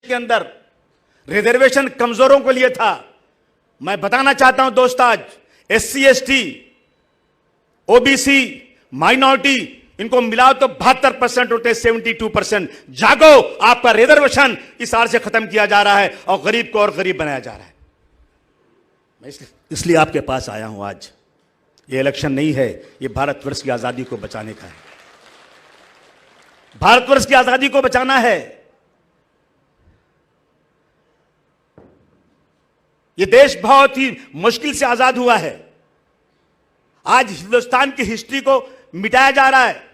के अंदर रिजर्वेशन कमजोरों के लिए था। मैं बताना चाहता हूं दोस्त, आज SC ST OBC माइनॉरिटी इनको मिलाओ तो 72% होते, 72%। जागो, आपका रिजर्वेशन इस साल से खत्म किया जा रहा है और गरीब को और गरीब बनाया जा रहा है। मैं इसलिए आपके पास आया हूं आज। ये इलेक्शन नहीं है, ये भारतवर्ष की आजादी को बचाने का है। भारतवर्ष की आजादी को बचाना है। ये देश बहुत ही मुश्किल से आजाद हुआ है। आज हिंदुस्तान की हिस्ट्री को मिटाया जा रहा है,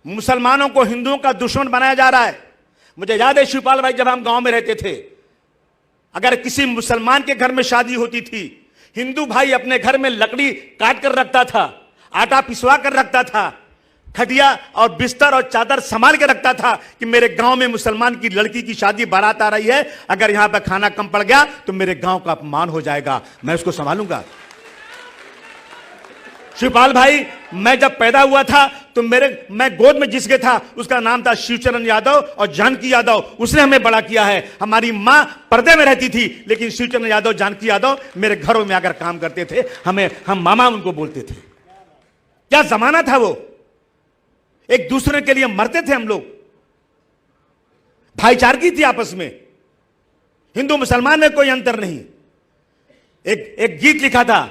मुसलमानों को हिंदुओं का दुश्मन बनाया जा रहा है। मुझे याद है शिवपाल भाई, जब हम गांव में रहते थे, अगर किसी मुसलमान के घर में शादी होती थी, हिंदू भाई अपने घर में लकड़ी काट कर रखता था, आटा पिसवा कर रखता था, खटिया और बिस्तर और चादर संभाल के रखता था कि मेरे गांव में मुसलमान की लड़की की शादी बारात आ रही है, अगर यहां पर खाना कम पड़ गया तो मेरे गांव का अपमान हो जाएगा, मैं उसको संभालूंगा। शिवपाल भाई, मैं जब पैदा हुआ था तो मैं गोद में जिसके था उसका नाम था शिवचरण यादव और जानकी यादव, उसने हमें बड़ा किया है। हमारी मां पर्दे में रहती थी, लेकिन शिवचरण यादव, जानकी यादव मेरे घरों में आकर काम करते थे, हम मामा उनको बोलते थे। क्या जमाना था वो, एक दूसरे के लिए मरते थे हम लोग, भाईचारगी थी आपस में, हिंदू मुसलमान में कोई अंतर नहीं। एक गीत लिखा था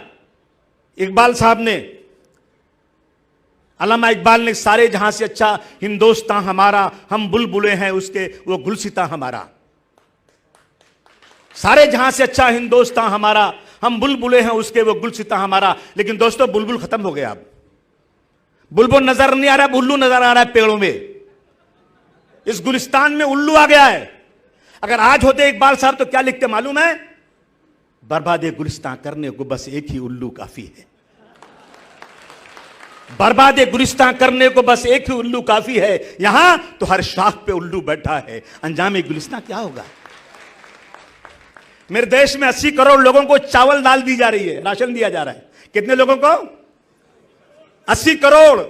इकबाल साहब ने, अल्लामा इकबाल ने, सारे जहां से अच्छा हिंदुस्तान हमारा, हम बुलबुले हैं उसके वो गुलसिता हमारा। सारे जहां से अच्छा हिंदुस्तान हमारा, हम बुलबुले हैं उसके वो गुलसिता हमारा। लेकिन दोस्तों, बुलबुल खत्म हो गया। अब बुलबुल नजर नहीं आ रहा, उल्लू नजर आ रहा है पेड़ों में। इस गुलिस्तान में उल्लू आ गया है। अगर आज होते इकबाल साहब तो क्या लिखते मालूम है? बर्बादे गुलिस्तान करने को बस एक ही उल्लू काफी है। बर्बादे गुलिस्तान करने को बस एक ही उल्लू काफी है। यहां तो हर शाख पे उल्लू बैठा है, अंजामे गुलिस्तान क्या होगा? मेरे देश में 80 करोड़ लोगों को चावल दाल दी जा रही है, राशन दिया जा रहा है। कितने लोगों को? 80 करोड़।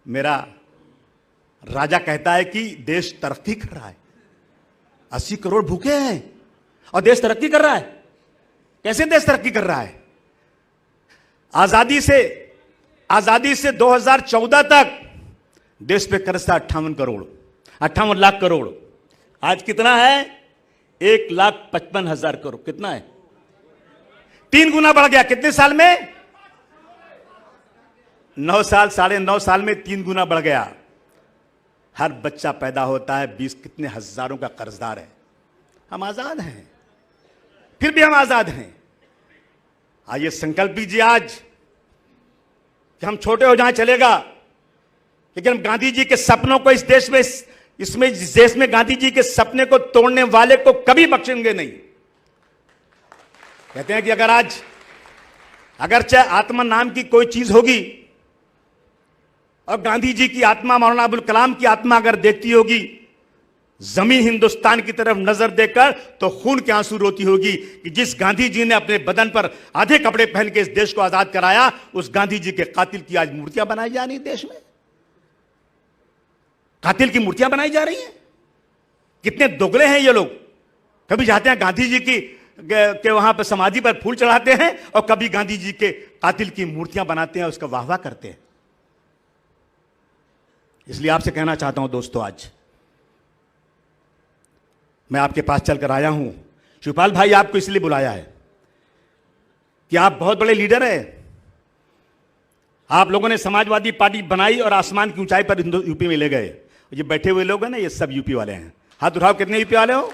मेरा राजा कहता है कि देश तरक्की कर रहा है। 80 करोड़ भूखे हैं और देश तरक्की कर रहा है। कैसे देश तरक्की कर रहा है? आजादी से 2014 तक देश पे कर्ज था 58 लाख करोड़। आज कितना है? 1,55,000 करोड़। कितना है? 3 गुना बढ़ गया। कितने साल में? 9 साल, 9.5 साल में 3 गुना बढ़ गया। हर बच्चा पैदा होता है 20 कितने हजारों का कर्जदार है। हम आजाद हैं, फिर भी हम आजाद हैं। आइए संकल्प कीजिए आज कि हम छोटे हो जाएं चलेगा, लेकिन हम गांधी जी के सपनों को इस देश में गांधी जी के सपने को तोड़ने वाले को कभी बख्शेंगे नहीं। कहते हैं कि अगर चाहे आत्मा नाम की कोई चीज होगी और गांधी जी की आत्मा, मौलाना अबुल कलाम की आत्मा अगर देखती होगी जमीन हिंदुस्तान की तरफ नजर देकर, तो खून के आंसू रोती होगी कि जिस गांधी जी ने अपने बदन पर आधे कपड़े पहन के इस देश को आजाद कराया, उस गांधी जी के कातिल की आज मूर्तियां बनाई जा रही देश में। कातिल की मूर्तियां बनाई जा रही हैं। कितने दोगले हैं ये लोग। कभी जाते हैं गांधी जी के वहां पर समाधि पर फूल चढ़ाते हैं और कभी गांधी जी के कातिल की मूर्तियां बनाते हैं, उसका वाहवाह करते हैं। इसलिए आपसे कहना चाहता हूं दोस्तों, आज मैं आपके पास चलकर आया हूं। शिवपाल भाई आपको इसलिए बुलाया है कि आप बहुत बड़े लीडर हैं। आप लोगों ने समाजवादी पार्टी बनाई और आसमान की ऊंचाई पर यूपी में ले गए। ये बैठे हुए लोग हैं ना, ये सब यूपी वाले हैं। हाथ उठाओ, कितने यूपी वाले हो?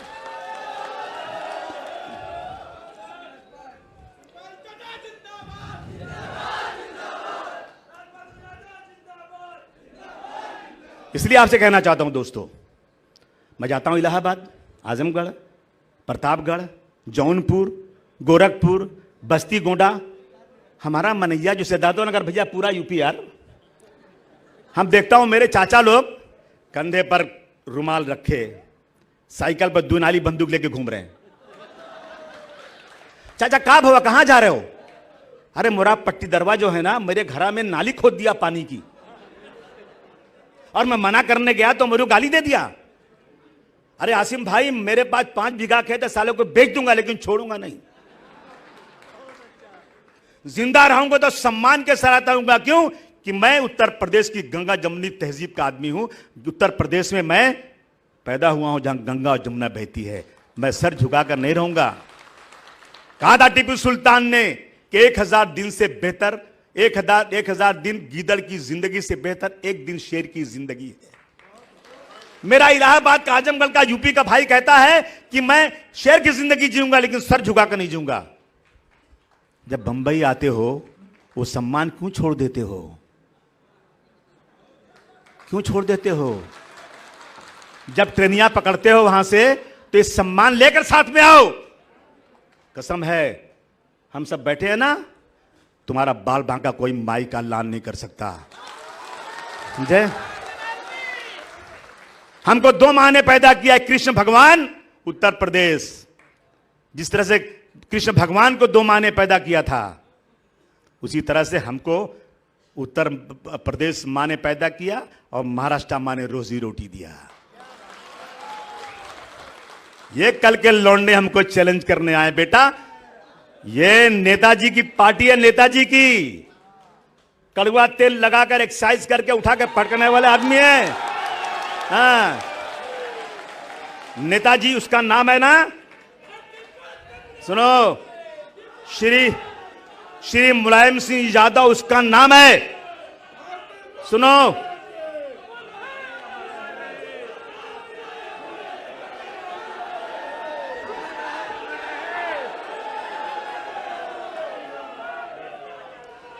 इसलिए आपसे कहना चाहता हूं दोस्तों, मैं जाता हूं इलाहाबाद, आजमगढ़, प्रतापगढ़, जौनपुर, गोरखपुर, बस्ती गोंडा, हमारा मनैया जो सिद्धार्थो नगर, भैया पूरा यूपी यार। हम देखता हूं मेरे चाचा लोग कंधे पर रुमाल रखे, साइकिल पर दुनाली बंदूक लेके घूम रहे हैं। चाचा कहां हुआ, कहां जा रहे हो? अरे मोरा पट्टी दरवा जो है ना, मेरे घर में नाली खोद दिया पानी की, और मैं मना करने गया तो मेरे को गाली दे दिया। अरे आसिम भाई, मेरे पास 5 बीघा खेत है, सालों को बेच दूंगा लेकिन छोड़ूंगा नहीं। जिंदा रहूंगा तो सम्मान के साथ रहूंगा। क्यों? कि मैं उत्तर प्रदेश की गंगा जमुनी तहजीब का आदमी हूं। उत्तर प्रदेश में मैं पैदा हुआ हूं, जहां गंगा और जमुना बहती है। मैं सर झुकाकर नहीं रहूंगा। कहा था टीपू सुल्तान ने कि 1000 दिन से बेहतर, 1000 दिन गीदड़ की जिंदगी से बेहतर एक दिन शेर की जिंदगी है। मेरा इलाहाबाद का, आजमगढ़ का, यूपी का भाई कहता है कि मैं शेर की जिंदगी जीऊंगा लेकिन सर झुकाकर नहीं जीऊंगा। जब बंबई आते हो वो सम्मान क्यों छोड़ देते हो? क्यों छोड़ देते हो? जब ट्रेनियां पकड़ते हो वहां से तो इस सम्मान लेकर साथ में आओ। कसम है, हम सब बैठे हैं ना, तुम्हारा बाल बांका कोई माई का लाल नहीं कर सकता। समझे? हमको 2 माह ने पैदा किया कृष्ण भगवान उत्तर प्रदेश। जिस तरह से कृष्ण भगवान को 2 माह ने पैदा किया था, उसी तरह से हमको उत्तर प्रदेश माँ ने पैदा किया और महाराष्ट्र माँ ने रोजी रोटी दिया। ये कल के लौंडे हमको चैलेंज करने आए। बेटा, ये नेताजी की पार्टी है, नेताजी की। कड़वा तेल लगाकर एक्सरसाइज करके उठा के पटकने वाले आदमी है। हाँ, नेताजी उसका नाम है ना। सुनो, श्री मुलायम सिंह यादव उसका नाम है। सुनो,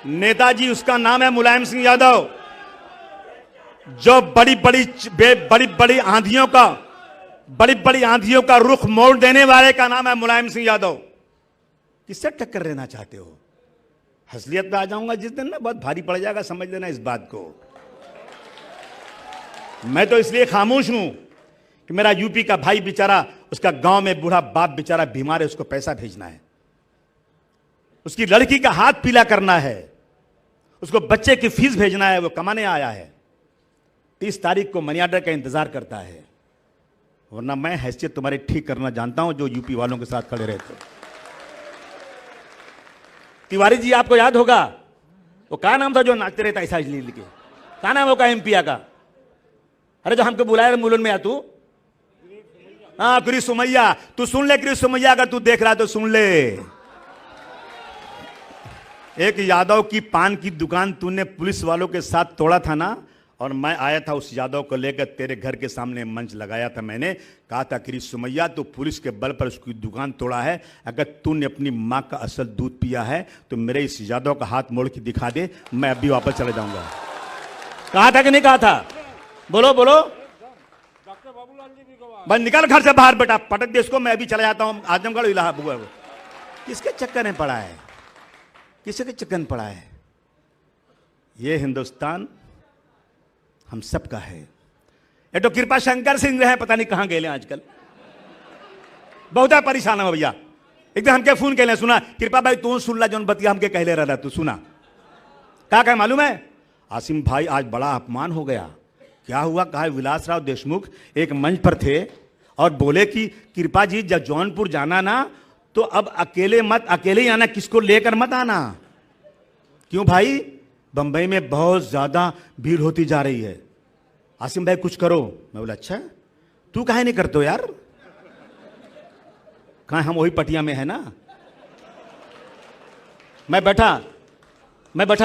नेताजी उसका नाम है मुलायम सिंह यादव। जो बड़ी बड़ी आंधियों का रुख मोड़ देने वाले का नाम है मुलायम सिंह यादव। किससे टक्कर लेना चाहते हो? हसलियत में आ जाऊंगा जिस दिन ना, बहुत भारी पड़ जाएगा, समझ लेना इस बात को। मैं तो इसलिए खामोश हूं कि मेरा यूपी का भाई बेचारा, उसका गांव में बूढ़ा बाप बेचारा बीमार है, उसको पैसा भेजना है, उसकी लड़की का हाथ पीला करना है, उसको बच्चे की फीस भेजना है, वो कमाने आया है। 30 तारीख को मनी ऑर्डर का इंतजार करता है। वरना मैं हैसियत तुम्हारी ठीक करना जानता हूं जो यूपी वालों के साथ खड़े रहते। तिवारी जी आपको याद होगा, वो क्या नाम था जो नाचते रहता ऐसा इसलिए लिखे, क्या नाम होगा एमपी का? अरे जो हमको बुलाया मुलन में आ तू। हाँ, क्रिस सुमैया। तू सुन ले क्रिस सुमैया, अगर तू देख रहा तो सुन ले। एक यादव की पान की दुकान तूने पुलिस वालों के साथ तोड़ा था ना, और मैं आया था उस यादव को लेकर, तेरे घर के सामने मंच लगाया था। मैंने कहा था क्रिस सुमैया, तो पुलिस के बल पर उसकी दुकान तोड़ा है। अगर तूने अपनी माँ का असल दूध पिया है तो मेरे इस यादव का हाथ मोड़ के दिखा दे, मैं अभी वापस चले जाऊंगा। कहा था कि नहीं कहा था? बोलो बोलो। बस निकल घर से बाहर बेटा, पटक दे इसको, मैं अभी चला जाता हूं आजमगढ़ इलाहाबाद। किसके चक्कर में पड़ा है? किसके चक्कर में पड़ा है? ये हिंदुस्तान हम सबका है। ये तो कृपा शंकर सिंह रहे, पता नहीं कहां गए आजकल। बहुत परेशान है भैया। एक दिन हमके फोन कहले, सुना कृपा भाई तू सुन ला जोन बतिया हमके कहले रहा, तू सुना क्या कहे मालूम है? आसिम भाई आज बड़ा अपमान हो गया। क्या हुआ? कहा विलासराव देशमुख एक मंच पर थे और बोले कि कृपा जी जब जौनपुर जाना ना तो अब अकेले मत, अकेले ही आना, किसको लेकर मत आना। क्यों भाई? बंबई में बहुत ज्यादा भीड़ होती जा रही है। आसिम भाई कुछ करो। मैं बोला अच्छा, तू काहे नहीं करते हो यार? कहा हम वही पटिया में है ना। मैं बैठा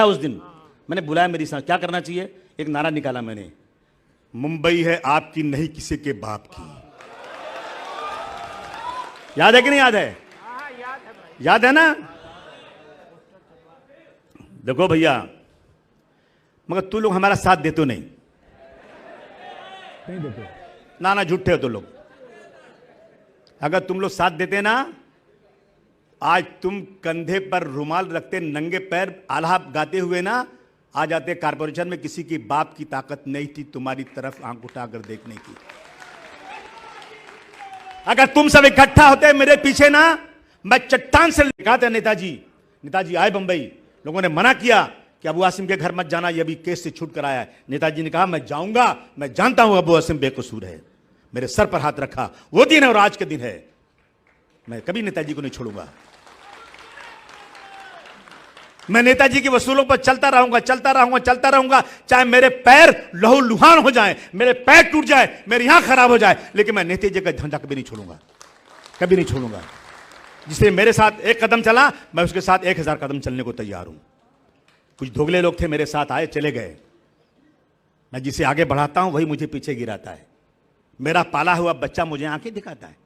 उस दिन, मैंने बुलाया मेरी साथ, क्या करना चाहिए? एक नारा निकाला मैंने, मुंबई है आपकी नहीं किसी के बाप की। याद है कि नहीं याद है? याद है ना? देखो भैया, मगर तू लोग हमारा साथ देते नहीं देते ना, झूठे हो तो लोग। अगर तुम लोग साथ देते ना, आज तुम कंधे पर रुमाल रखते, नंगे पैर आल्हा गाते हुए ना आ जाते कारपोरेशन में। किसी की बाप की ताकत नहीं थी तुम्हारी तरफ आंख उठाकर देखने की। अगर तुम सब इकट्ठा होते मेरे पीछे ना, मैं चट्टान से लिखा था। नेताजी आए बंबई, लोगों ने मना किया कि अबू आसिम के घर मत जाना, ये अभी केस से छूट कर आया है। नेताजी ने कहा मैं जाऊंगा, मैं जानता हूं अबू आसिम बेकसूर है। मेरे सर पर हाथ रखा, वो दिन है और आज के दिन है। मैं कभी नेताजी को नहीं छोड़ूंगा। मैं नेताजी के वसूलों पर चलता रहूंगा, चलता रहूंगा, चलता रहूंगा, चाहे मेरे पैर लहूलुहान हो जाएं, मेरे पैर टूट जाए, मेरी आंख खराब हो जाए, लेकिन मैं नेताजी का झंडा कभी नहीं छोड़ूंगा, कभी नहीं छोड़ूंगा। जिसने मेरे साथ एक कदम चला, मैं उसके साथ 1000 कदम चलने को तैयार हूं। कुछ दोगले लोग थे, मेरे साथ आए, चले गए। मैं जिसे आगे बढ़ाता हूं वही मुझे पीछे गिराता है। मेरा पाला हुआ बच्चा मुझे आंखें दिखाता है।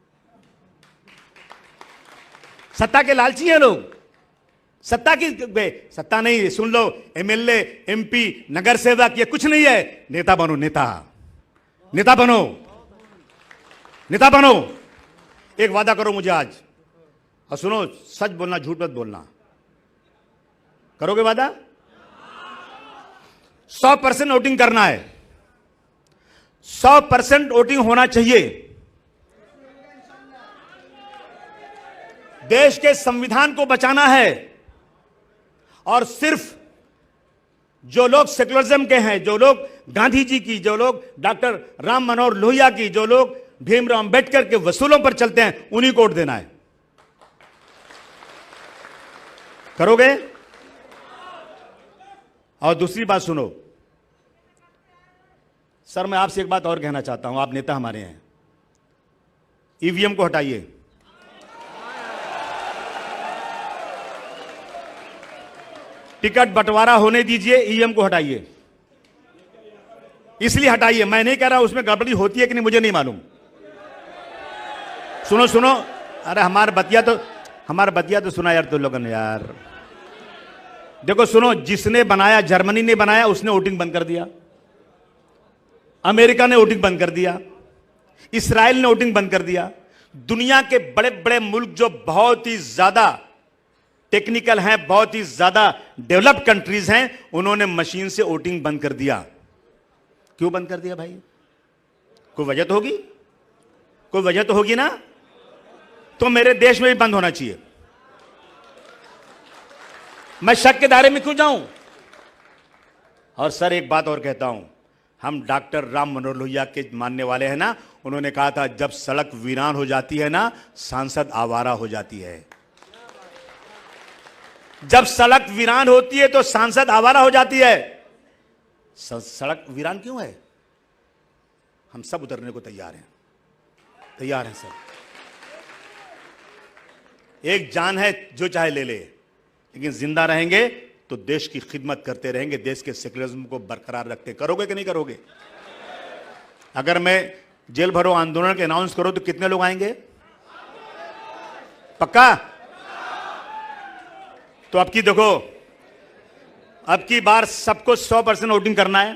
सत्ता के लालची हैं लोग, सत्ता की सत्ता नहीं, सुन लो, एमएलए, एमपी, नगर सेवक, ये कुछ नहीं है। नेता बनो, नेता, नेता बनो, नेता बनो। एक वादा करो मुझे आज, और सुनो, सच बोलना, झूठ मत बोलना। करोगे वादा? 100% वोटिंग करना है, 100% वोटिंग होना चाहिए। देश के संविधान को बचाना है। और सिर्फ जो लोग सेकुलरिज्म के हैं, जो लोग गांधी जी की, जो लोग डॉक्टर राम मनोहर लोहिया की, जो लोग भीमराव अंबेडकर के वसूलों पर चलते हैं, उन्हीं को वोट देना है। करोगे? और दूसरी बात सुनो सर, मैं आपसे एक बात और कहना चाहता हूं। आप नेता हमारे हैं, ईवीएम को हटाइए। टिकट बंटवारा होने दीजिए, ईवीएम को हटाइए। इसलिए हटाइए, मैं नहीं कह रहा उसमें गड़बड़ी होती है कि नहीं, मुझे नहीं मालूम। सुनो सुनो, अरे हमारा बतिया तो सुना यार तुम लोगों ने यार। देखो सुनो, जिसने बनाया, जर्मनी ने बनाया, उसने वोटिंग बंद कर दिया। अमेरिका ने वोटिंग बंद कर दिया। इसराइल ने वोटिंग बंद कर दिया। दुनिया के बड़े बड़े मुल्क जो बहुत ही ज्यादा टेक्निकल हैं, बहुत ही ज्यादा डेवलप्ड कंट्रीज हैं, उन्होंने मशीन से वोटिंग बंद कर दिया। क्यों बंद कर दिया भाई? कोई वजह तो होगी, कोई वजह तो होगी ना। तो मेरे देश में भी बंद होना चाहिए। मैं शक के दायरे में क्यों जाऊं? और सर एक बात और कहता हूं, हम डॉक्टर राम मनोहर लोहिया के मानने वाले हैं ना। उन्होंने कहा था, जब सड़क वीरान हो जाती है ना, सांसद आवारा हो जाती है। जब सड़क वीरान होती है तो सांसद आवारा हो जाती है। सड़क वीरान क्यों है? हम सब उतरने को तैयार हैं, तैयार हैं सब। एक जान है, जो चाहे ले ले, लेकिन जिंदा रहेंगे तो देश की खिदमत करते रहेंगे, देश के सेकुलरिज्म को बरकरार रखते। करोगे कि नहीं करोगे? अगर मैं जेल भरो आंदोलन के अनाउंस करो तो कितने लोग आएंगे? पक्का? तो अब की देखो, अब की बार सबको 100% वोटिंग करना है,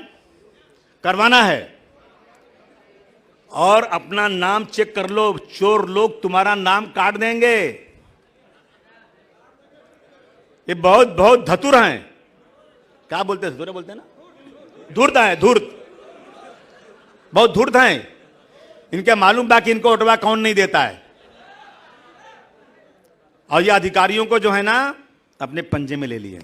करवाना है। और अपना नाम चेक कर लो, चोर लोग तुम्हारा नाम काट देंगे। ये बहुत बहुत धतुर हैं। क्या बोलते हैं? धतुर बोलते हैं ना, धूर्त हैं, धूर्त, बहुत धूर्त हैं। इनके मालूम बाकी इनको वोटवा कौन नहीं देता है। और ये अधिकारियों को जो है ना, अपने पंजे में ले लिए।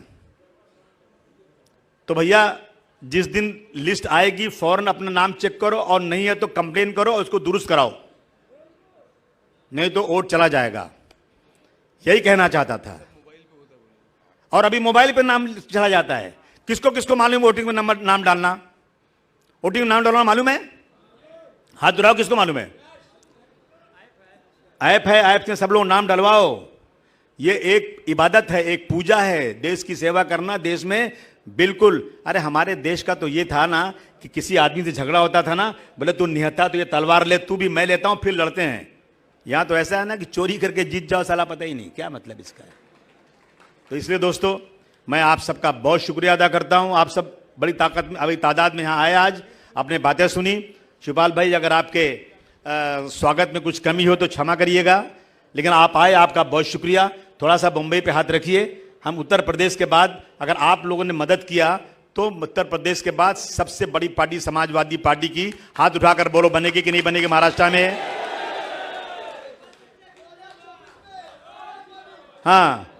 तो भैया, जिस दिन लिस्ट आएगी फौरन अपना नाम चेक करो, और नहीं है तो कंप्लेन करो और उसको दुरुस्त कराओ, नहीं तो वोट चला जाएगा। यही कहना चाहता था। और अभी मोबाइल पे नाम चला जाता है। किसको किसको मालूम वोटिंग में नंबर, नाम डालना? वोटिंग में नाम डालना मालूम है? हाथ दुराओ, किसको मालूम है? ऐप है, ऐप से सब लोग नाम डलवाओ। ये एक इबादत है, एक पूजा है, देश की सेवा करना देश में। बिल्कुल। अरे हमारे देश का तो ये था ना कि किसी आदमी से झगड़ा होता था ना, बोले तू निहत्था, तो ये तलवार ले, तू भी मैं लेता हूं, फिर लड़ते हैं। यहां तो ऐसा है ना कि चोरी करके जीत जाओ, साला पता ही नहीं क्या मतलब इसका है। तो इसलिए दोस्तों, मैं आप सबका बहुत शुक्रिया अदा करता हूं। आप सब बड़ी ताकत में, अभी तादाद में यहां आए, आज आपने बातें सुनी। शिवपाल भाई, अगर आपके स्वागत में कुछ कमी हो तो क्षमा करिएगा, लेकिन आप आए, आपका बहुत शुक्रिया। थोड़ा सा बम्बई पे हाथ रखिए। हम उत्तर प्रदेश के बाद, अगर आप लोगों ने मदद किया तो उत्तर प्रदेश के बाद सबसे बड़ी पार्टी समाजवादी पार्टी की, हाथ उठाकर बोलो, बनेगी कि नहीं बनेगी महाराष्ट्र में? हाँ,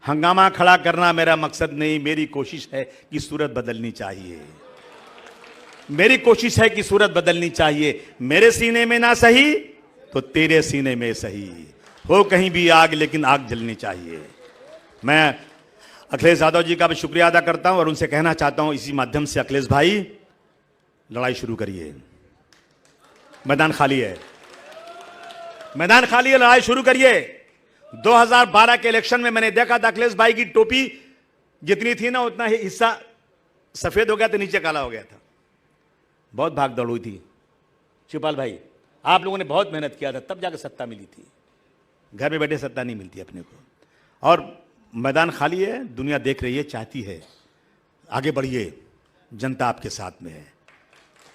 हंगामा खड़ा करना मेरा मकसद नहीं, मेरी कोशिश है कि सूरत बदलनी चाहिए। मेरी कोशिश है कि सूरत बदलनी चाहिए। मेरे सीने में ना सही तो तेरे सीने में सही, हो कहीं भी आग लेकिन आग जलनी चाहिए। मैं अखिलेश यादव जी का भी शुक्रिया अदा करता हूं और उनसे कहना चाहता हूं इसी माध्यम से, अखिलेश भाई लड़ाई शुरू करिए। मैदान खाली है, मैदान खाली है, लड़ाई शुरू करिए। 2012 के इलेक्शन में मैंने देखा था अखिलेश भाई की टोपी जितनी थी ना उतना ही हिस्सा सफेद हो गया था, नीचे काला हो गया था। बहुत भाग दौड़ हुई थी। शिवपाल भाई आप लोगों ने बहुत मेहनत किया था, तब जाकर सत्ता मिली थी। घर में बैठे सत्ता नहीं मिलती अपने को। और मैदान खाली है, दुनिया देख रही है, चाहती है आगे बढ़िए, जनता आपके साथ में है।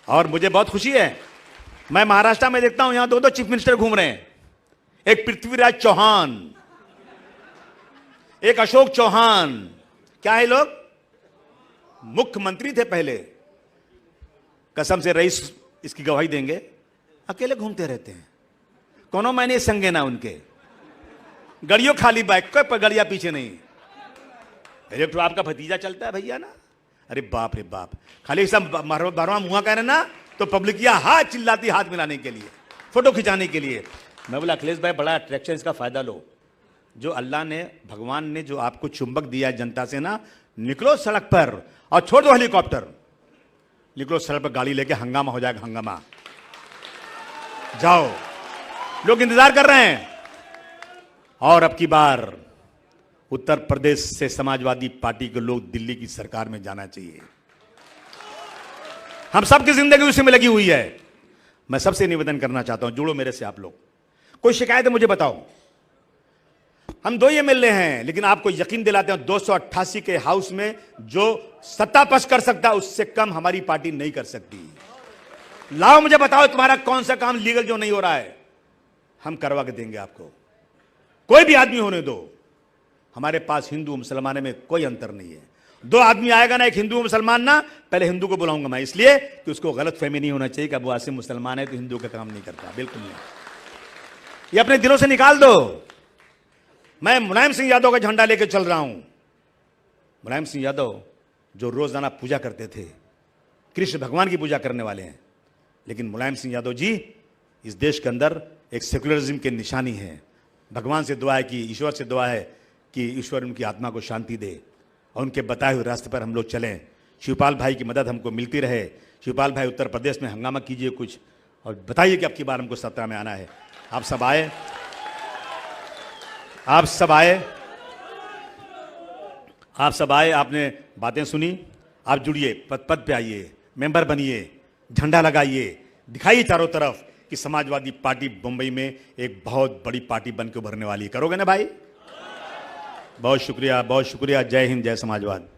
और मुझे बहुत खुशी है, मैं महाराष्ट्र में देखता हूं यहां दो चीफ मिनिस्टर घूम रहे हैं। एक पृथ्वीराज चौहान, एक अशोक चौहान। क्या है लोग? मुख्यमंत्री थे पहले, कसम से रईस इसकी गवाही देंगे, अकेले घूमते रहते हैं, कोनो मैंने संगे ना उनके। गड़ियों खाली बाइक कोई पर गड़िया पीछे नहीं। एक तो आपका भतीजा चलता है भैया ना, अरे बाप रे बाप, खाली सब बारवा मुआ कह रहे ना तो पब्लिक हाथ चिल्लाती, हाथ मिलाने के लिए, फोटो खिंचाने के लिए। मैं बोला अखिलेश भाई बड़ा अट्रैक्शन, इसका फायदा लो। जो अल्लाह ने, भगवान ने जो आपको चुंबक दिया है जनता से ना, निकलो सड़क पर और छोड़ दो हेलीकॉप्टर, निकलो सड़क पर, गाड़ी लेके हंगामा हो जाएगा, हंगामा। जाओ, लोग इंतजार कर रहे हैं। और अब की बार उत्तर प्रदेश से समाजवादी पार्टी के लोग दिल्ली की सरकार में जाना चाहिए। हम सबकी जिंदगी उसी में लगी हुई है। मैं सबसे निवेदन करना चाहता हूं, जुड़ो मेरे से आप लोग। कोई शिकायत है मुझे बताओ। हम 2 एमएलए हैं, लेकिन आपको यकीन दिलाते हैं 288 के हाउस में जो सत्ता पक्ष कर सकता है उससे कम हमारी पार्टी नहीं कर सकती। लाओ मुझे बताओ तुम्हारा कौन सा काम लीगल जो नहीं हो रहा है, हम करवा के देंगे आपको। कोई भी आदमी होने दो, हमारे पास हिंदू मुसलमान में कोई अंतर नहीं है। 2 आदमी आएगा ना, एक हिंदू मुसलमान ना, पहले हिंदू को बुलाऊंगा मैं, इसलिए कि उसको गलत फहमी नहीं होना चाहिए कि अबू आसिम मुसलमान है तो हिंदू का काम नहीं करता, बिल्कुल नहीं। ये अपने दिलों से निकाल दो। मैं मुलायम सिंह यादव का झंडा लेकर चल रहा हूं। मुलायम सिंह यादव जो रोजाना पूजा करते थे, कृष्ण भगवान की पूजा करने वाले हैं, लेकिन मुलायम सिंह यादव जी इस देश के अंदर एक सेकुलरिज्म के निशानी है। भगवान से दुआ है कि, ईश्वर से दुआ है कि ईश्वर उनकी आत्मा को शांति दे और उनके बताए हुए रास्ते पर हम लोग चलें। शिवपाल भाई की मदद हमको मिलती रहे। शिवपाल भाई उत्तर प्रदेश में हंगामा कीजिए कुछ और बताइए कि अब की बार हमको सत्ता में आना है। आप सब आए, आप सब आए, आप सब आए, आपने बातें सुनी, आप जुड़िए, पद पद पे आइए, मेंबर बनिए, झंडा लगाइए, दिखाइए चारों तरफ कि समाजवादी पार्टी मुंबई में एक बहुत बड़ी पार्टी बन के उभरने वाली है। करोगे ना भाई? बहुत शुक्रिया, बहुत शुक्रिया। जय हिंद, जय समाजवाद।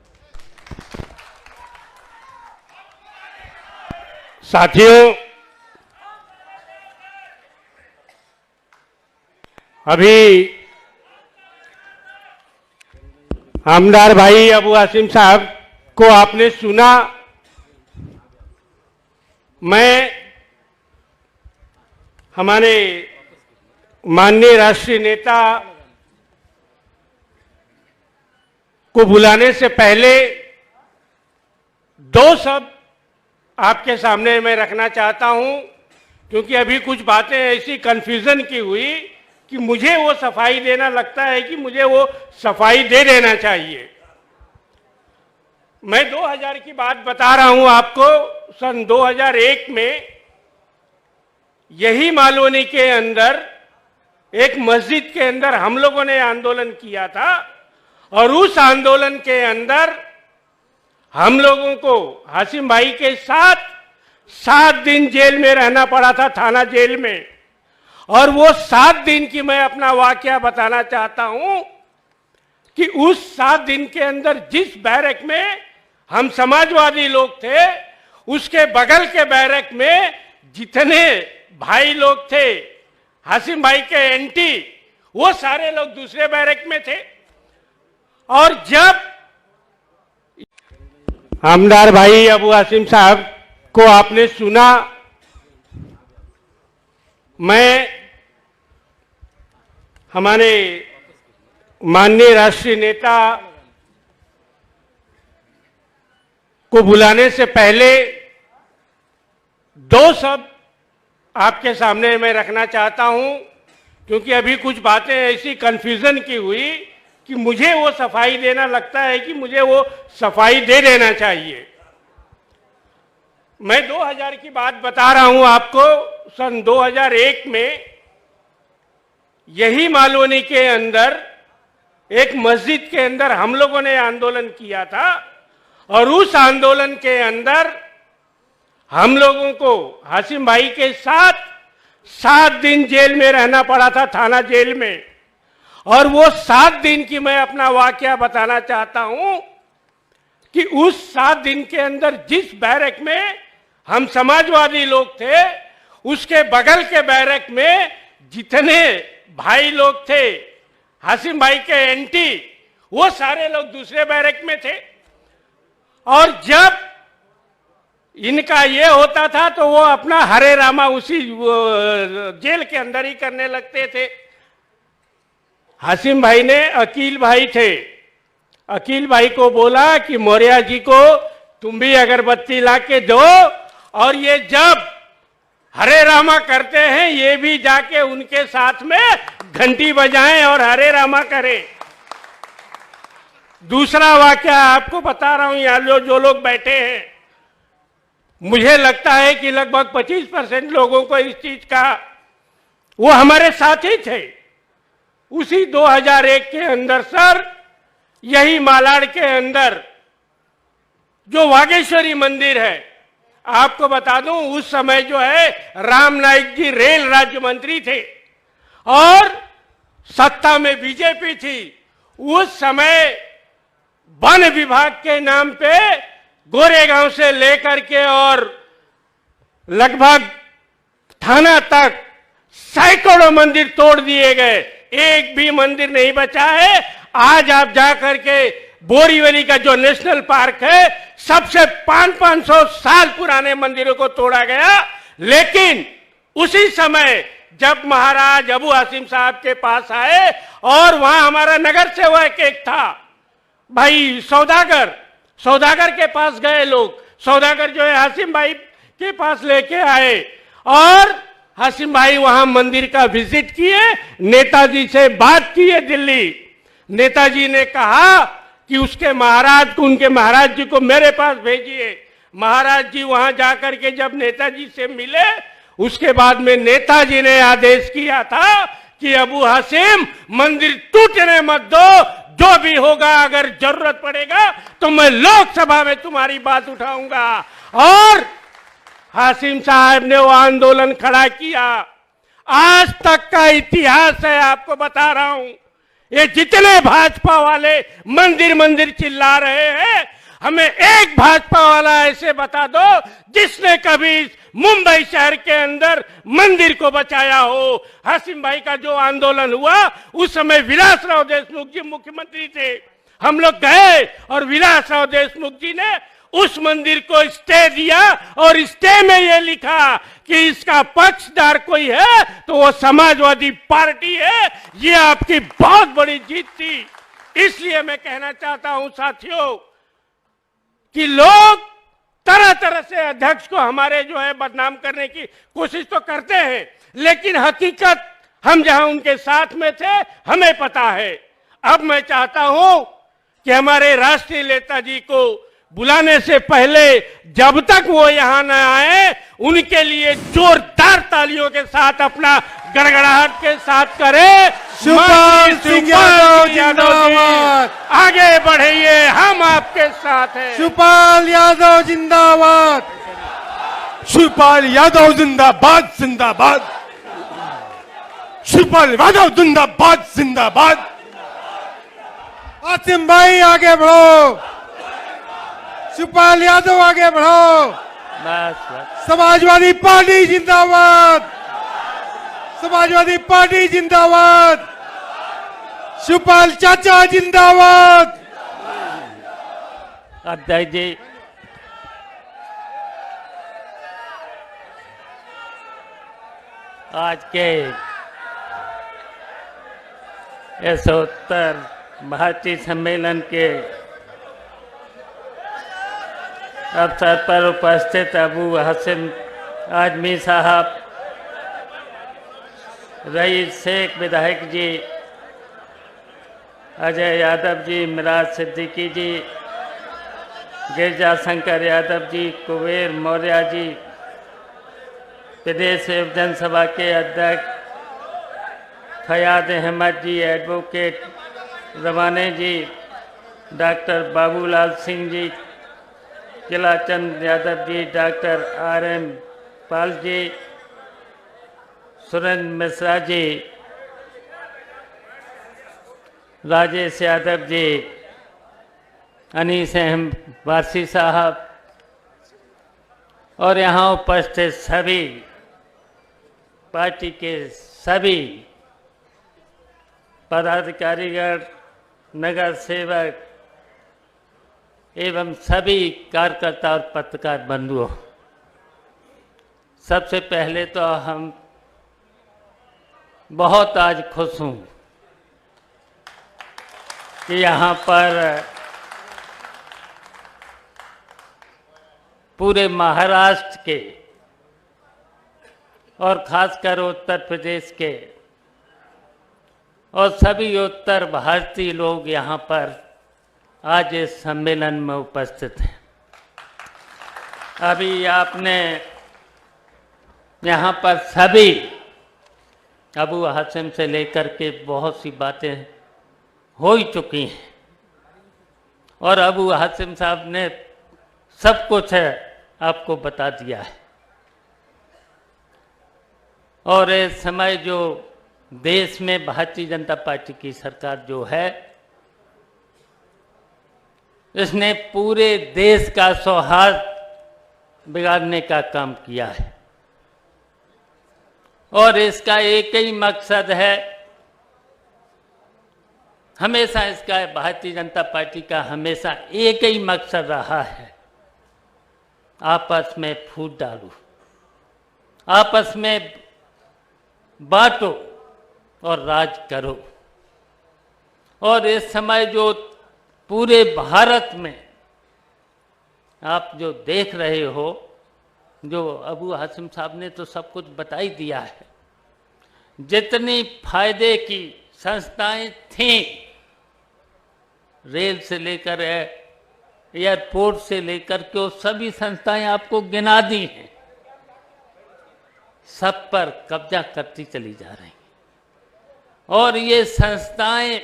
साथियों, अभी आमदार भाई अबू आसिम साहब को आपने सुना। मैं हमारे माननीय राष्ट्रीय नेता को बुलाने से पहले 2 शब्द आपके सामने मैं रखना चाहता हूं, क्योंकि अभी कुछ बातें ऐसी कंफ्यूजन की हुई कि मुझे वो सफाई देना लगता है कि मुझे वो सफाई दे देना चाहिए। मैं 2000 की बात बता रहा हूं आपको। सन 2001 में यही मालवनी के अंदर एक मस्जिद के अंदर हम लोगों ने आंदोलन किया था और उस आंदोलन के अंदर हम लोगों को हाशिम भाई के साथ 7 दिन जेल में रहना पड़ा था, थाना जेल में। और वो 7 दिन की मैं अपना वाकया बताना चाहता हूं कि उस 7 दिन के अंदर जिस बैरक में हम समाजवादी लोग थे, उसके बगल के बैरक में जितने भाई लोग थे हाशिम भाई के एंटी, वो सारे लोग दूसरे बैरक में थे। और जब आमदार भाई अबू आसिम साहब को आपने सुना, मैं हमारे माननीय राष्ट्रीय नेता को बुलाने से पहले दो शब्द आपके सामने मैं रखना चाहता हूं, क्योंकि अभी कुछ बातें ऐसी कंफ्यूजन की हुई कि मुझे वो सफाई देना लगता है कि मुझे वो सफाई दे देना चाहिए। मैं 2000 की बात बता रहा हूं आपको। सन 2001 में यही मालवनी के अंदर एक मस्जिद के अंदर हम लोगों ने आंदोलन किया था, और उस आंदोलन के अंदर हम लोगों को हाशिम भाई के साथ 7 दिन जेल में रहना पड़ा था, थाना जेल में। और वो 7 दिन की मैं अपना वाकया बताना चाहता हूं कि उस 7 दिन के अंदर जिस बैरक में हम समाजवादी लोग थे, उसके बगल के बैरक में जितने भाई लोग थे हाशिम भाई के एंटी, वो सारे लोग दूसरे बैरक में थे। और जब इनका ये होता था तो वो अपना हरे रामा उसी जेल के अंदर ही करने लगते थे। हाशिम भाई ने अकील भाई थे, अकील भाई को बोला कि मौर्य जी को तुम भी अगरबत्ती ला के दो, और ये जब हरे रामा करते हैं ये भी जाके उनके साथ में घंटी बजाएं और हरे रामा करें। दूसरा वाकया आपको बता रहा हूं, यहां जो लोग बैठे हैं, मुझे लगता है कि लगभग 25% लोगों को इस चीज का, वो हमारे साथी थे। उसी 2001 के अंदर सर, यही मालाड के अंदर जो वागेश्वरी मंदिर है, आपको बता दूं उस समय जो है राम नाईक जी रेल राज्य मंत्री थे और सत्ता में बीजेपी थी। उस समय वन विभाग के नाम पे गोरेगांव से लेकर के और लगभग थाना तक सैकड़ों मंदिर तोड़ दिए गए, एक भी मंदिर नहीं बचा है। आज आप जाकर के बोरीवली का जो नेशनल पार्क है, सबसे 500 साल पुराने मंदिरों को तोड़ा गया। लेकिन उसी समय जब महाराज अबू हाशिम साहब के पास आए, और वहां हमारा नगर सेवक एक था भाई सौदागर के पास गए लोग, सौदागर जो है हाशिम भाई के पास लेके आए, और हाशिम भाई वहां मंदिर का विजिट किए, नेताजी से बात किए दिल्ली। नेताजी ने कहा कि उसके महाराज को, उनके महाराज जी को मेरे पास भेजिए। महाराज जी वहां जाकर के जब नेताजी से मिले, उसके बाद में नेताजी ने आदेश किया था कि अबू हाशिम मंदिर टूटने मत दो, जो भी होगा अगर जरूरत पड़ेगा तो मैं लोकसभा में तुम्हारी बात उठाऊंगा। और हाशिम साहब ने वो आंदोलन खड़ा किया। आज तक का इतिहास है, आपको बता रहा हूं। ये जितने भाजपा वाले मंदिर मंदिर चिल्ला रहे हैं, हमें एक भाजपा वाला ऐसे बता दो जिसने कभी मुंबई शहर के अंदर मंदिर को बचाया हो। हाशिम भाई का जो आंदोलन हुआ, उस समय विलासराव देशमुख जी मुख्यमंत्री थे। हम लोग गए और विलासराव देशमुख जी ने उस मंदिर को स्टे दिया, और स्टे में ये लिखा कि इसका पक्षदार कोई है तो वो समाजवादी पार्टी है। ये आपकी बहुत बड़ी जीत थी। इसलिए मैं कहना चाहता हूं साथियों कि लोग तरह तरह से अध्यक्ष को हमारे जो है बदनाम करने की कोशिश तो करते हैं, लेकिन हकीकत हम जहां उनके साथ में थे हमें पता है। अब मैं चाहता हूं कि हमारे राष्ट्रीय नेता जी को बुलाने से पहले, जब तक वो यहां न आए, उनके लिए जोरदार तालियों के साथ अपना गड़गड़ाहट के साथ करें। शिवपाल सिंह यादव जिंदाबाद, आगे बढ़िए, हम आपके साथ हैं। शिवपाल यादव जिंदाबाद, शिवपाल यादव जिंदाबाद जिंदाबाद, शिवपाल यादव जिंदाबाद जिंदाबाद। हाशिम भाई आगे बढ़ो, शिवपाल यादव आगे बढ़ो। समाजवादी पार्टी जिंदाबाद, समाजवादी पार्टी जिंदाबाद, शिवपाल चाचा जिंदाबाद। अध्यक्ष जी, आज के इस उत्तर भारतीय सम्मेलन के अवसर पर उपस्थित अबू हाशिम आजमी साहब, रईस शेख विधायक जी, अजय यादव जी, मिराज सिद्दीकी जी, गिरजा शंकर यादव जी, कुबेर मौर्य जी, प्रदेश जनसभा के अध्यक्ष फयाद अहमद जी, एडवोकेट रवाने जी, doctor Babulal Singh ji, Kilachand Yadav ji, doctor RM Pal ji, Surendra Mishra ji, Rajesh Yadav ji, Anees Ahmad Warsi साहब और यहाँ उपस्थित सभी पार्टी के सभी पदाधिकारीगण, नगर सेवक एवं सभी कार्यकर्ता और पत्रकार बंधुओं, सबसे पहले तो हम बहुत आज खुश हूँ कि यहाँ पर पूरे महाराष्ट्र के और खासकर उत्तर प्रदेश के और सभी उत्तर भारतीय लोग यहाँ पर आज इस सम्मेलन में उपस्थित हैं। अभी आपने यहाँ पर सभी अबू हाशिम से लेकर के बहुत सी बातें हो ही चुकी हैं और अबू हाशिम साहब ने सब कुछ है आपको बता दिया है। और इस समय जो देश में भारतीय जनता पार्टी की सरकार जो है, इसने पूरे देश का सौहार्द बिगाड़ने का काम किया है और इसका एक ही मकसद है, हमेशा इसका भारतीय जनता पार्टी का हमेशा एक ही मकसद रहा है, आपस में फूट डालो, आपस में बांटो और राज करो। और इस समय जो पूरे भारत में आप जो देख रहे हो, जो अबू हाशिम साहब ने तो सब कुछ बता ही दिया है, जितनी फायदे की संस्थाएं थीं, रेल से लेकर एयरपोर्ट से लेकर के वो सभी संस्थाएं आपको गिना दी हैं, सब पर कब्जा करती चली जा रही हैं। और ये संस्थाएं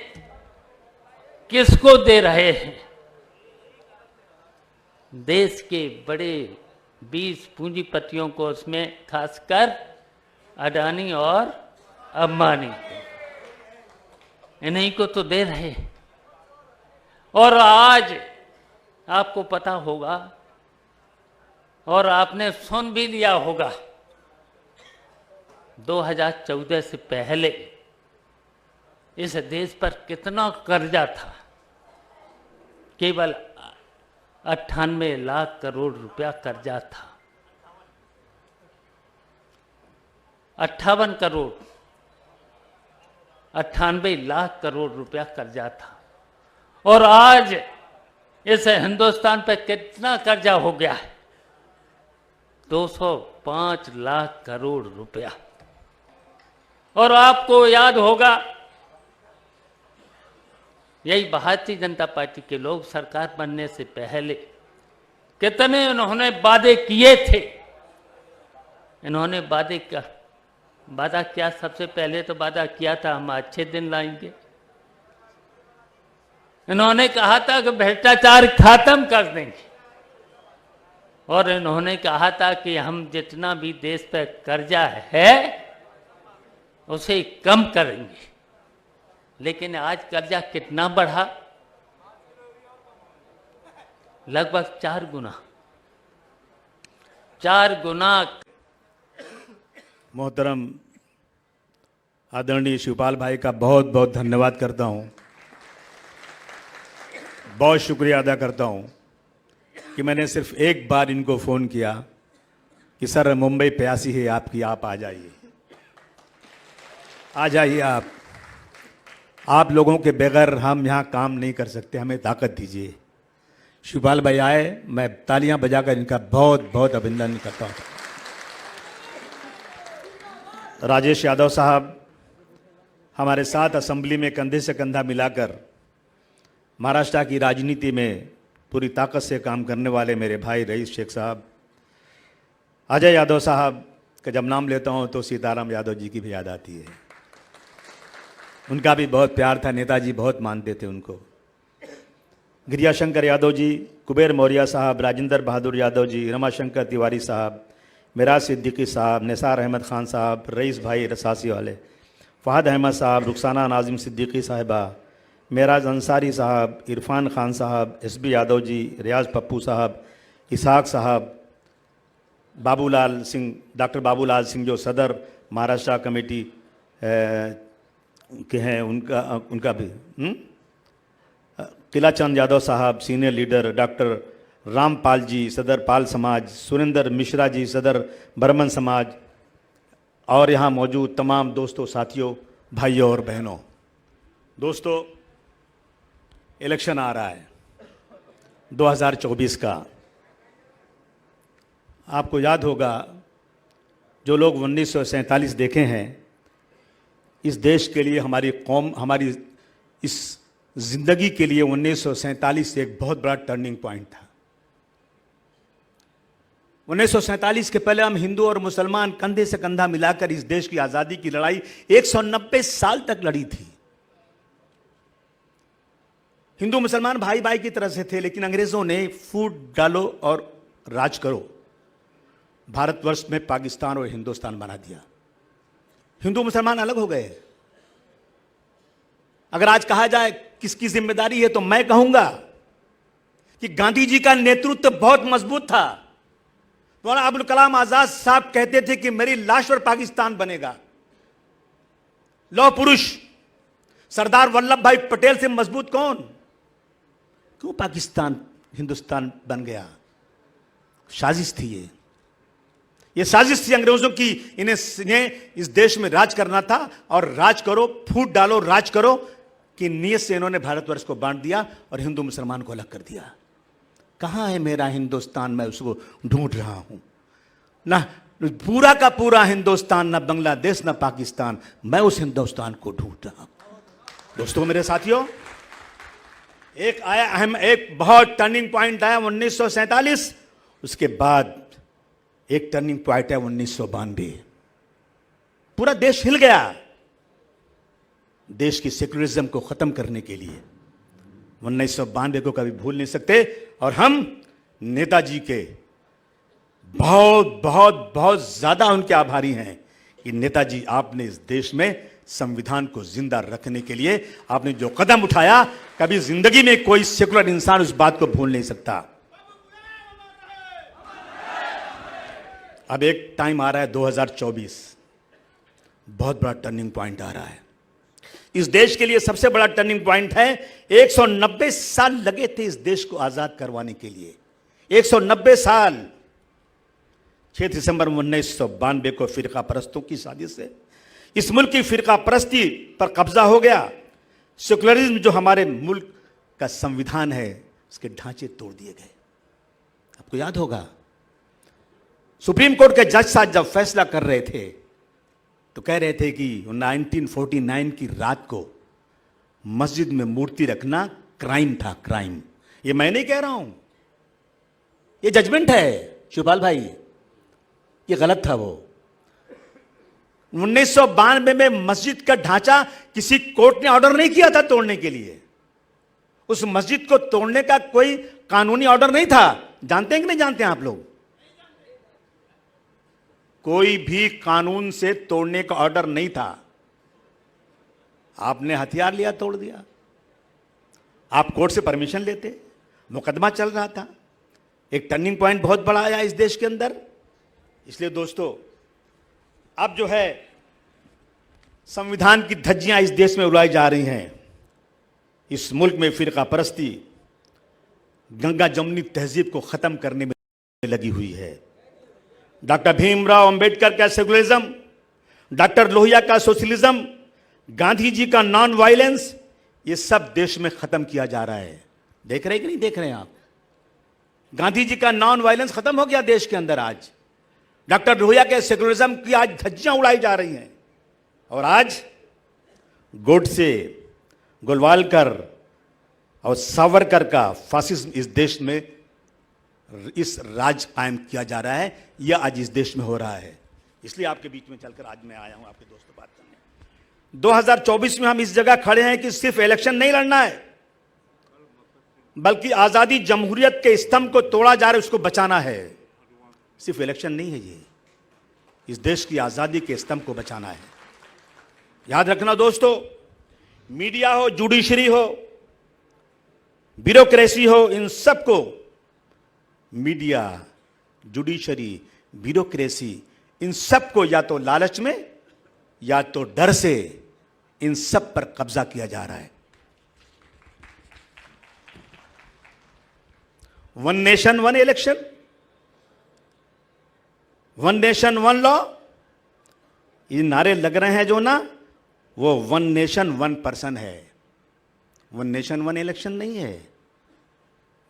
किसको दे रहे हैं? देश के बड़े 20 पूंजीपतियों को, उसमें खासकर अडानी और अंबानी को, इन्हीं को तो दे रहे हैं। और आज आपको पता होगा और आपने सुन भी लिया होगा, 2014 से पहले इस देश पर कितना कर्जा था, केवल 98 लाख करोड़ रुपया कर्जा था। 98 लाख करोड़ रुपया कर्जा था। और आज इस हिंदुस्तान पर कितना कर्जा हो गया है? 205 लाख करोड़ रुपया। और आपको याद होगा, यही भारतीय जनता पार्टी के लोग सरकार बनने से पहले कितने उन्होंने वादे किए थे। इन्होंने वादा किया, सबसे पहले तो वादा किया था हम अच्छे दिन लाएंगे। इन्होंने कहा था कि भ्रष्टाचार खत्म कर देंगे और इन्होंने कहा था कि हम जितना भी देश पर कर्जा है उसे कम करेंगे। लेकिन आज कर्जा कितना बढ़ा? लगभग 4 गुना। मोहतरम आदरणीय शिवपाल भाई का बहुत बहुत धन्यवाद करता हूं, बहुत शुक्रिया अदा करता हूं कि मैंने सिर्फ एक बार इनको फ़ोन किया कि सर मुंबई प्यासी है आपकी, आप आ जाइए, आ जाइए आप लोगों के बगैर हम यहाँ काम नहीं कर सकते, हमें ताकत दीजिए। शिवपाल भाई आए, मैं तालियां बजाकर इनका बहुत बहुत अभिनंदन करता हूँ। राजेश यादव साहब हमारे साथ असेंबली में कंधे से कंधा मिलाकर महाराष्ट्र की राजनीति में पूरी ताकत से काम करने वाले मेरे भाई रईस शेख साहब, अजय यादव साहब का जब नाम लेता हूं तो सीताराम यादव जी की भी याद आती है। उनका भी बहुत प्यार था, नेताजी बहुत मानते थे उनको। गिरियाशंकर यादव जी, कुबेर मौर्य साहब, राजेंद्र बहादुर यादव जी, रमाशंकर तिवारी साहब, मिराज सिद्दीकी साहब, निसार अहमद खान साहब, रईस भाई रसासी वाले, फ़हद अहमद साहब, रुखसाना नाजिम सिद्दीकी साहिबा, मेराज अंसारी साहब, इरफान खान साहब, एसबी यादव जी, रियाज पप्पू साहब, इसहाक साहब, बाबूलाल सिंह, डॉक्टर बाबूलाल सिंह जो सदर महाराष्ट्र कमेटी के हैं, उनका भी किलाचंद यादव साहब, senior leader, doctor Rampal ji, सदर पाल समाज, सुरेंद्र मिश्रा जी, सदर बर्मन समाज, और यहाँ मौजूद तमाम दोस्तों, साथियों, भाइयों और बहनों। दोस्तों, इलेक्शन आ रहा है 2024 का। आपको याद होगा, जो लोग 1947 देखे हैं, इस देश के लिए, हमारी कौम, हमारी इस जिंदगी के लिए 1947 एक बहुत बड़ा टर्निंग पॉइंट था। 1947 के पहले हम हिंदू और मुसलमान कंधे से कंधा मिलाकर इस देश की आजादी की लड़ाई 190 साल तक लड़ी थी। हिंदू मुसलमान भाई भाई की तरह से थे, लेकिन अंग्रेजों ने फूट डालो और राज करो, भारतवर्ष में पाकिस्तान और हिंदुस्तान बना दिया। हिंदू मुसलमान अलग हो गए। अगर आज कहा जाए किसकी जिम्मेदारी है, तो मैं कहूंगा कि गांधी जी का नेतृत्व बहुत मजबूत था। मौलाना अबुल कलाम आजाद साहब कहते थे कि मेरी लाश पर पाकिस्तान बनेगा। लौह पुरुष सरदार वल्लभ भाई पटेल से मजबूत कौन? क्यों पाकिस्तान हिंदुस्तान बन गया? साजिश थी ये साजिश थी अंग्रेजों की। इन्हें इस देश में राज करना था, और राज करो, फूट डालो, राज करो कि नीयत से इन्होंने भारतवर्ष को बांट दिया और हिंदू मुसलमान को अलग कर दिया। कहां है मेरा हिंदुस्तान? मैं उसको ढूंढ रहा हूं। ना पूरा का पूरा हिंदुस्तान, ना बांग्लादेश, ना पाकिस्तान, मैं उस हिंदुस्तान को ढूंढ रहा हूं। दोस्तों, मेरे साथियों, एक बहुत टर्निंग पॉइंट आया 1947। उसके बाद एक टर्निंग पॉइंट है 1992। पूरा देश हिल गया देश की सेक्युलरिज्म को खत्म करने के लिए। 1992 को कभी भूल नहीं सकते, और हम नेताजी के बहुत बहुत बहुत ज्यादा उनके आभारी हैं कि नेताजी, आपने इस देश में संविधान को जिंदा रखने के लिए आपने जो कदम उठाया, कभी जिंदगी में कोई सेकुलर इंसान उस बात को भूल नहीं सकता। अब एक टाइम आ रहा है 2024, बहुत बड़ा टर्निंग पॉइंट आ रहा है। इस देश के लिए सबसे बड़ा टर्निंग पॉइंट है। 190 साल लगे थे इस देश को आजाद करवाने के लिए। 190 साल। 6 दिसंबर 1992 को फिरका परस्तों की साजिश से इस मुल्क की फिरका परस्ती पर कब्जा हो गया। सेकुलरिज्म जो हमारे मुल्क का संविधान है, उसके ढांचे तोड़ दिए गए। आपको याद होगा, सुप्रीम कोर्ट के जज साहब जब फैसला कर रहे थे तो कह रहे थे कि 1949 की रात को मस्जिद में मूर्ति रखना क्राइम था, क्राइम। ये मैं नहीं कह रहा हूं, ये जजमेंट है शिवपाल भाई, ये गलत था। वो 1992 में मस्जिद का ढांचा किसी कोर्ट ने ऑर्डर नहीं किया था तोड़ने के लिए। उस मस्जिद को तोड़ने का कोई कानूनी ऑर्डर नहीं था। जानते हैं कि नहीं जानते हैं आप लोग? कोई भी कानून से तोड़ने का ऑर्डर नहीं था। आपने हथियार लिया, तोड़ दिया। आप कोर्ट से परमिशन लेते, मुकदमा चल रहा था। एक टर्निंग पॉइंट बहुत बड़ा आया इस देश के अंदर। इसलिए दोस्तों, अब जो है संविधान की धज्जियां इस देश में उड़ाई जा रही हैं। इस मुल्क में फिरका परस्ती, गंगा जमुनी तहजीब को खत्म करने में लगी हुई है। डॉक्टर भीमराव अंबेडकर का सेकुलरिज्म, डॉक्टर लोहिया का सोशलिज्म, गांधी जी का नॉन वायलेंस, ये सब देश में खत्म किया जा रहा है। देख रहे हैं कि नहीं देख रहे हैं आप? गांधी जी का नॉन वायलेंस खत्म हो गया देश के अंदर। आज डॉक्टर लोहिया के सेकुलरिज्म की आज धज्जियां उड़ाई जा रही हैं। और आज गोडसे, गोलवालकर और सावरकर का फासिज्म इस देश में, इस राज कायम किया जा रहा है। यह आज इस देश में हो रहा है। इसलिए आपके बीच में चलकर आज मैं आया हूं आपके दोस्तों बात करने। 2024 में हम इस जगह खड़े हैं कि सिर्फ इलेक्शन नहीं लड़ना है, बल्कि आजादी जमहूरियत के स्तंभ को तोड़ा जा रहा है, उसको बचाना है। सिर्फ इलेक्शन नहीं है, ये इस देश की आजादी के स्तंभ को बचाना है। याद रखना दोस्तों, मीडिया हो, जुडिशरी हो, ब्यूरोक्रेसी हो, इन सबको, मीडिया, जुडिशरी, ब्यूरोक्रेसी, इन सबको या तो लालच में या तो डर से इन सब पर कब्जा किया जा रहा है। One nation one election, one nation one law, ये नारे लग रहे हैं जो ना, वो वन नेशन वन पर्सन है। वन नेशन वन इलेक्शन नहीं है,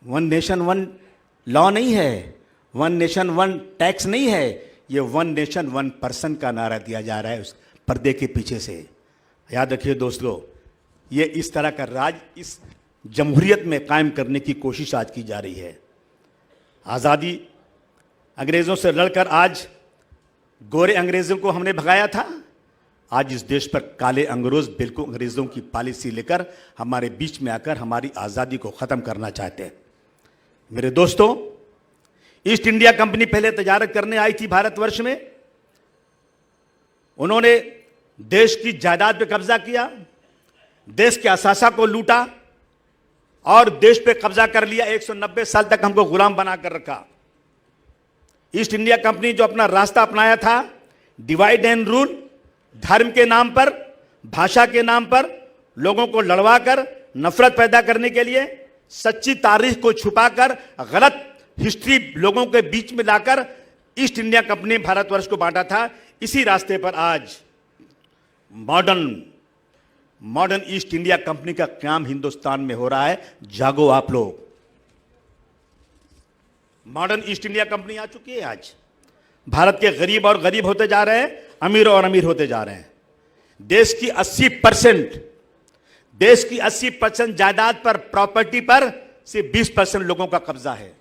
वन नेशन वन लॉ नहीं है, वन नेशन वन टैक्स नहीं है, ये वन नेशन वन पर्सन का नारा दिया जा रहा है उस पर्दे के पीछे से। याद रखिए दोस्तों, ये इस तरह का राज इस जमहूरियत में कायम करने की कोशिश आज की जा रही है। आज़ादी अंग्रेज़ों से लड़कर आज गोरे अंग्रेज़ों को हमने भगाया था, आज इस देश पर काले बिल्कुल अंग्रेज़ों की पॉलिसी लेकर हमारे बीच में आकर हमारी आज़ादी को ख़त्म करना चाहते हैं। मेरे दोस्तों, ईस्ट इंडिया कंपनी पहले तजारत करने आई थी भारतवर्ष में। उन्होंने देश की जायदाद पे कब्जा किया, देश के असासा को लूटा और देश पे कब्जा कर लिया। 190 साल तक हमको गुलाम बनाकर रखा। ईस्ट इंडिया कंपनी जो अपना रास्ता अपनाया था, डिवाइड एंड रूल, धर्म के नाम पर, भाषा के नाम पर लोगों को लड़वाकर नफरत पैदा करने के लिए, सच्ची तारीख को छुपाकर गलत हिस्ट्री लोगों के बीच में लाकर ईस्ट इंडिया कंपनी ने भारतवर्ष को बांटा था। इसी रास्ते पर आज मॉडर्न ईस्ट इंडिया कंपनी का काम हिंदुस्तान में हो रहा है। जागो आप लोग, मॉडर्न ईस्ट इंडिया कंपनी आ चुकी है। आज भारत के गरीब और गरीब होते जा रहे हैं, अमीर और अमीर होते जा रहे हैं। देश की 80% जायदाद पर, प्रॉपर्टी पर सिर्फ 20% लोगों का कब्जा है।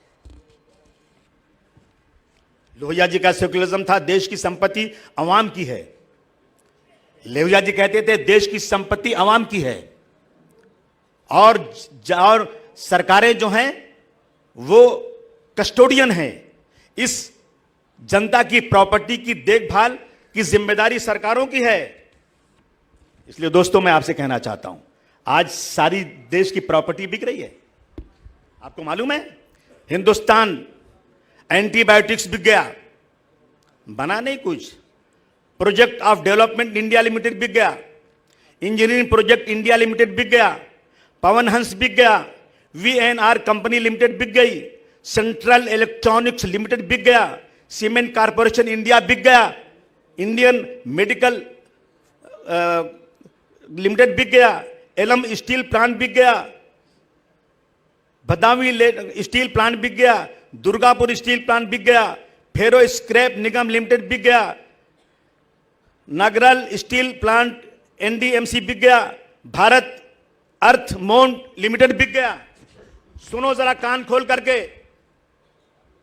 लोहिया जी का सेकुलरिज्म था, देश की संपत्ति अवाम की है। लोहिया जी कहते थे देश की संपत्ति अवाम की है, और सरकारें जो हैं वो कस्टोडियन हैं। इस जनता की प्रॉपर्टी की देखभाल की जिम्मेदारी सरकारों की है। इसलिए दोस्तों, मैं आपसे कहना चाहता हूं, आज सारी देश की प्रॉपर्टी बिक रही है। आपको मालूम है, हिंदुस्तान एंटीबायोटिक्स बिक गया, बना नहीं कुछ। Project of development India limited बिक गया, इंजीनियरिंग प्रोजेक्ट इंडिया लिमिटेड बिक गया, पवन हंस बिक गया, VNR कंपनी लिमिटेड बिक गई, सेंट्रल इलेक्ट्रॉनिक्स लिमिटेड बिक गया, सीमेंट कॉर्पोरेशन इंडिया बिक गया, इंडियन मेडिकल लिमिटेड बिक गया, एलम स्टील प्लांट बिक गया, भदावी स्टील प्लांट बिक गया, दुर्गापुर स्टील प्लांट बिक गया, फेरो स्क्रैप निगम लिमिटेड बिक गया, नागरल स्टील प्लांट NDMC बिक गया, भारत अर्थ मोन लिमिटेड बिक गया। सुनो जरा कान खोल करके,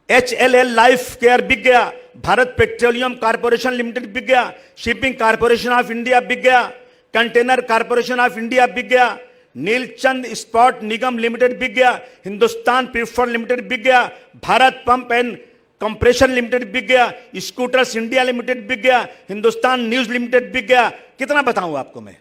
HLL लाइफ केयर बिक गया, भारत पेट्रोलियम कॉर्पोरेशन लिमिटेड बिक गया, शिपिंग कॉर्पोरेशन ऑफ इंडिया बिक गया, कंटेनर कॉर्पोरेशन ऑफ इंडिया बिक गया, नीलचंद स्पॉट निगम लिमिटेड बिक गया, हिंदुस्तान पेपर लिमिटेड बिक गया, Bharat pump and compression limited बिक गया, स्कूटर्स इंडिया लिमिटेड बिक गया, हिंदुस्तान न्यूज लिमिटेड बिक गया। कितना बताऊं आपको मैं?